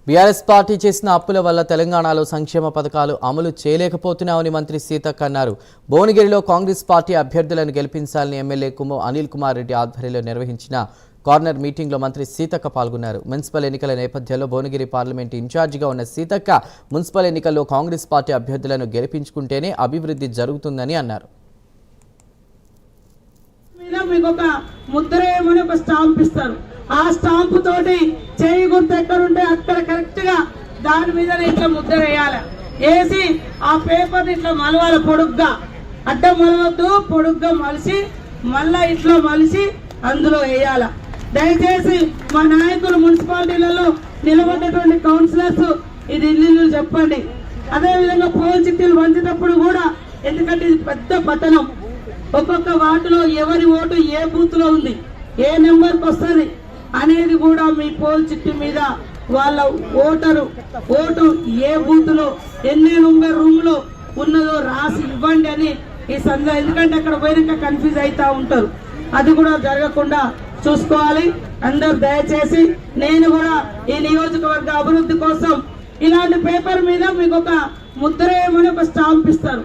BRS party చేసిన అప్పుల వల్ల తెలంగాణలో సంక్షేమ పథకాలు అమలు చేయలేకపోతున్నామని మంత్రి సీతక్క అన్నారు. భువనగిరిలో కాంగ్రెస్ పార్టీ అభ్యర్థులను గెలిపించాలని ఎమ్మెల్యే అనిల్ కుమార్ రెడ్డి ఆధ్వర్యంలో నిర్వహించిన కార్నర్ మీటింగ్లో మంత్రి సీతక్క పాల్గొన్నారు. మున్సిపల్ ఎన్నికల నేపథ్యంలో భువనగిరి పార్లమెంటు ఇన్ఛార్జిగా ఉన్న సీతక్క మున్సిపల్ ఎన్నికల్లో కాంగ్రెస్ పార్టీ అభ్యర్థులను గెలిపించుకుంటేనే అభివృద్ధి జరుగుతుందని అన్నారు. ఆ స్టాంపు తోటి చేయి గుర్తు ఎక్కడుంటే అక్కడ కరెక్ట్ గా దాని మీద ఇట్లా ముద్ర వేయాలి. వేసి ఆ పేపర్ ఇట్లా మలవాలి, పొడుగ్గా అడ్డం మలవద్దు, పొడుగ్గా మలిసి మళ్ళా ఇట్లా మలిసి అందులో వేయాల. దయచేసి మా నాయకులు మున్సిపాలిటీలలో నిలబడ్డటువంటి కౌన్సిలర్స్ ఇది ఇల్లు చెప్పండి. అదేవిధంగా పోల్ చిట్టీలు పంచేటప్పుడు కూడా, ఎందుకంటే ఇది పెద్ద పట్టణం, ఒక్కొక్క వార్డులో ఎవరి ఓటు ఏ బూత్ లో ఉంది, ఏ నెంబర్కి వస్తుంది అనేది కూడా మీ పోల్ చిట్టి మీద వాళ్ళ ఓటు ఏ బూత్ లో ఎన్ని నెంబర్ రూమ్ లో ఉన్నదో రాసి ఇవ్వండి అని ఈ సందర్భంగా, ఎందుకంటే అక్కడ పోయినాక కన్ఫ్యూజ్ అవుతా ఉంటారు. అది కూడా జరగకుండా చూసుకోవాలి అందరు. దయచేసి నేను కూడా ఈ నియోజకవర్గ అభివృద్ధి కోసం ఇలాంటి పేపర్ మీద మీకు ఒక ముద్ర ఏమని ఒక స్టాంప్ ఇస్తారు.